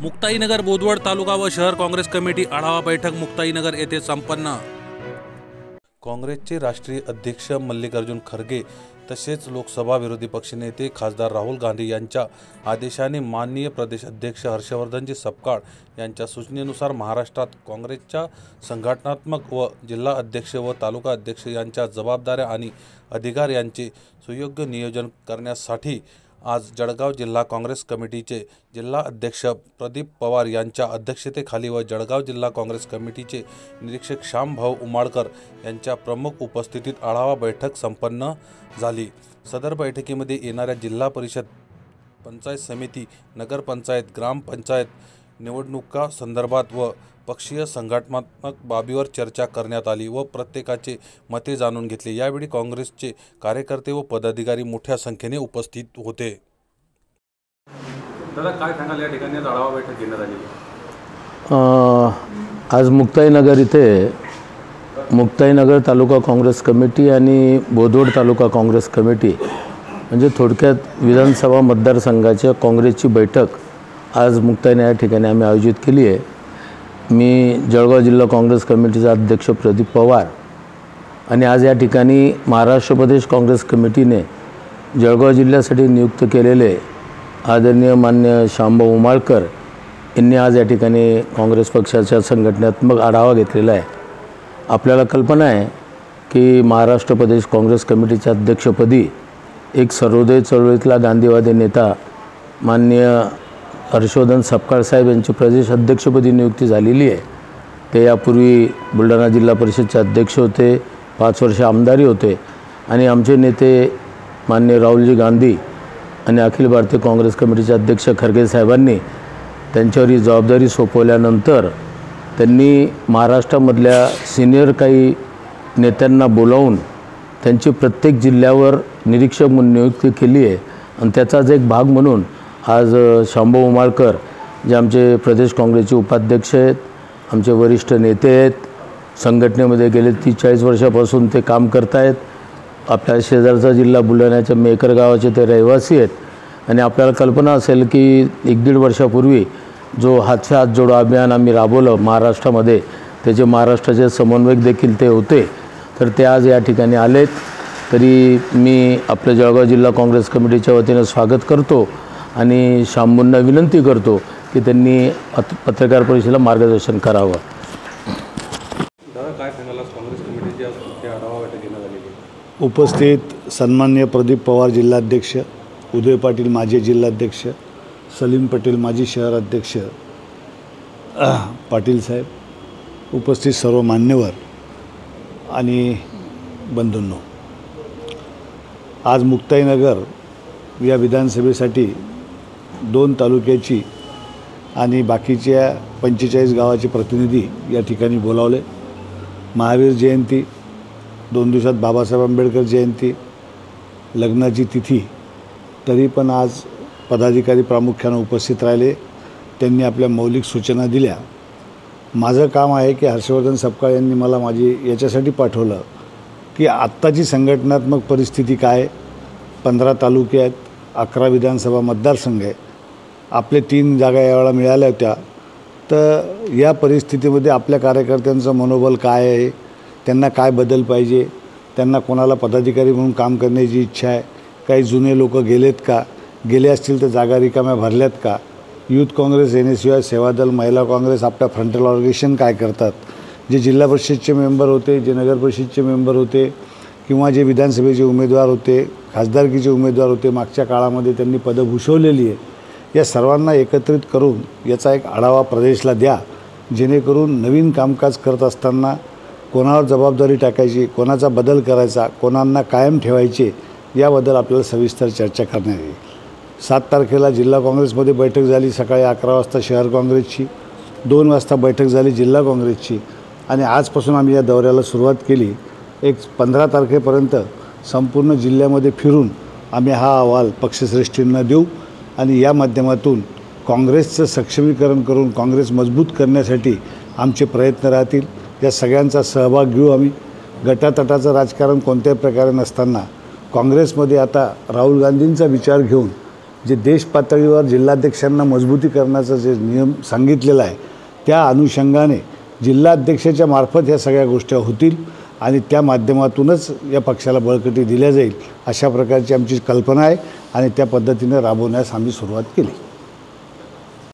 मुक्ताईनगर बोदवड तालुका व शहर काँग्रेस कमिटी आढावा बैठक मुक्ताईनगर येथे संपन्न। काँग्रेसचे राष्ट्रीय अध्यक्ष मल्लिकार्जुन खरगे तसेच लोकसभा विरोधी पक्षनेते खासदार राहुल गांधी यांच्या आदेशाने माननीय प्रदेश अध्यक्ष हर्षवर्धनजी सपकाळ यांच्या सूचनेनुसार महाराष्ट्रात काँग्रेसच्या संघटनात्मक व जिल्हा अध्यक्ष व तालुका अध्यक्ष यांच्या जबाबदाऱ्या आणि अधिकार यांचे सुयोग्य नियोजन करण्यासाठी आज जळगाव जिल्हा काँग्रेस कमिटीचे जिल्हा अध्यक्ष प्रदीप पवार यांच्या अध्यक्षतेखाली व जळगाव जिल्हा काँग्रेस कमिटीचे निरीक्षक श्यामभाऊ उमाडकर यांच्या प्रमुख उपस्थितीत आढावा बैठक संपन्न झाली। सदर बैठकीमध्ये येणाऱ्या जिल्हा परिषद, पंचायत समिती, नगरपंचायत, ग्रामपंचायत निवडणुका संदर्भात व पक्षीय संघटनात्मक बाबीवर चर्चा करण्यात आली व प्रत्येकाचे मते जाणून घेतले। यावेळी काँग्रेसचे कार्यकर्ते व पदाधिकारी मोठ्या संख्येने उपस्थित होते। दादा, काय सांगाल, या ठिकाणी आढावा बैठक घेण्यात आली? आज मुक्ताईनगर इथे मुक्ताईनगर तालुका काँग्रेस कमिटी आणि बोदवड तालुका काँग्रेस कमिटी म्हणजे थोडक्यात विधानसभा मतदारसंघाच्या काँग्रेसची बैठक आज मुक्ताईनगर या ठिकाणी आम्ही आयोजित केली आहे। मी जळगाव जिल्हा काँग्रेस कमिटीचा अध्यक्ष प्रदीप पवार आणि आज या ठिकाणी महाराष्ट्र प्रदेश काँग्रेस कमिटीने जळगाव जिल्ह्यासाठी नियुक्त केलेले आदरणीय मान्य श्यामभाऊ उमाडकर यांनी आज या ठिकाणी काँग्रेस पक्षाच्या संघटनात्मक आढावा घेतलेला आहे। आपल्याला कल्पना आहे की महाराष्ट्र प्रदेश काँग्रेस कमिटीच्या अध्यक्षपदी एक सर्वोदय चळवळीतला गांधीवादी नेता माननीय हर्षवर्धन सपकाळ साहेब यांची प्रदेश अध्यक्षपदी नियुक्ती झालेली आहे। ते यापूर्वी बुलढाणा जिल्हा परिषदचे अध्यक्ष होते, 5 वर्ष आमदारी होते आणि आमचे नेते माननीय राहुलजी गांधी आणि अखिल भारतीय काँग्रेस कमिटीचे अध्यक्ष खरगे साहेबांनी त्यांच्यावर ही जबाबदारी सोपवल्यानंतर त्यांनी महाराष्ट्रामधल्या सिनियर काही नेत्यांना बोलावून त्यांची प्रत्येक जिल्ह्यावर निरीक्षक म्हणून नियुक्ती केली आहे आणि त्याचाच एक भाग म्हणून आज श्यामभाऊ उमाडकर जे आमचे प्रदेश काँग्रेसचे उपाध्यक्ष आहेत, आमचे वरिष्ठ नेते आहेत, संघटनेमध्ये गेले 30-40 वर्षापासून ते काम करत आहेत। आपल्या शेजारचा जिल्हा बुलढाण्याच्या मेकर गावाचे ते रहिवासी आहेत आणि आपल्याला कल्पना असेल की 1-1.5 वर्षापूर्वी जो हात से हात जोडो अभियान आम्ही राबवलं महाराष्ट्रामध्ये, त्याचे महाराष्ट्राचे समन्वयक देखील ते होते, तर ते आज या ठिकाणी आलेत। तरी मी आपल्या जळगाव जिल्हा काँग्रेस कमिटीच्या वतीने स्वागत करतो आणि श्यामभाऊंना विनंती करतो की त्यांनी पत्रकार परिषदेला मार्गदर्शन करावं। दादा, काय सांगाल, काँग्रेस कमिटीची आज आढावा बैठक घेण्यात आली? उपस्थित सन्माननीय प्रदीप पवार जिल्हाध्यक्ष, उदय पाटील माजी जिल्हाध्यक्ष, सलीम पटेल माजी शहर अध्यक्ष, पाटील साहेब, उपस्थित सर्व मान्यवर आणि बंधूंनो, आज मुक्ताईनगर या विधानसभेसाठी 2 तालुक्याची आणि बाकीच्या 45 गावाचे प्रतिनिधी या ठिकाणी बोलावले। महावीर जयंती, 2 दिवसात बाबासाहेब आंबेडकर जयंती, लग्नाची तिथी, तरी पण आज पदाधिकारी प्रामुख्याने उपस्थित राहिले। त्यांनी आपल्या मौलिक सूचना दिल्या। माझं काम आहे की हर्षवर्धन सपकाळ यांनी मला याच्यासाठी पाठवलं की आत्ताची संघटनात्मक परिस्थिती काय, 15 तालुके आहेत, 11 विधानसभा मतदारसंघ आहे, आपले 3 जागा यावेळेला मिळाल्या होत्या, तर या परिस्थितीमध्ये आपल्या कार्यकर्त्यांचं मनोबल काय आहे, त्यांना काय बदल पाहिजे, त्यांना कोणाला पदाधिकारी म्हणून काम करण्याची इच्छा आहे, काही जुने लोक गेलेत का, गेले असतील तर जागा रिकाम्या भरल्यात का, यूथ काँग्रेस, NSY, सेवादल, महिला काँग्रेस आपल्या फ्रंटल ऑर्गनायझेशन काय करतात, जे जिल्हा परिषदचे मेंबर होते, जे नगर परिषदचे मेंबर होते किंवा जे विधानसभेचे उमेदवार होते, खासदारकीचे उमेदवार होते, मागच्या काळामध्ये त्यांनी पदं भूषवलेली आहे, या सर्वांना एकत्रित करून याचा एक आढावा प्रदेशला द्या, जेणेकरून नवीन कामकाज करत असताना कोणावर जबाबदारी टाकायची, कोणाचा बदल करायचा, कोणांना कायम ठेवायचे, याबद्दल आपल्याला सविस्तर चर्चा करण्यात येईल। 7 तारखेला जिल्हा काँग्रेसमध्ये बैठक झाली, सकाळी 11 वाजता शहर काँग्रेसची, 2 वाजता बैठक झाली जिल्हा काँग्रेसची आणि आजपासून आम्ही या दौऱ्याला सुरुवात केली। 15 तारखेपर्यंत संपूर्ण जिल्ह्यामध्ये फिरून आम्ही हा अहवाल पक्षश्रेष्ठींना देऊ आणि या माध्यमातून काँग्रेसचं सक्षमीकरण करून काँग्रेस मजबूत करण्यासाठी आमचे प्रयत्न राहतील। या सगळ्यांचा सहभाग घेऊ आम्ही। गटातटाचं राजकारण कोणत्याही प्रकारे नसताना काँग्रेसमध्ये आता राहुल गांधींचा विचार घेऊन जे देश पातळीवर जिल्हाध्यक्षांना मजबूती करण्याचा जे नियम सांगितलेला आहे त्या अनुषंगाने जिल्हाध्यक्षाच्या मार्फत ह्या सगळ्या गोष्टी होतील आणि त्या माध्यमातूनच या पक्षाला बळकटी दिल्या जाईल अशा प्रकारची आमची कल्पना आहे आणि त्या पद्धतीने राबवण्यास आम्ही सुरुवात केली.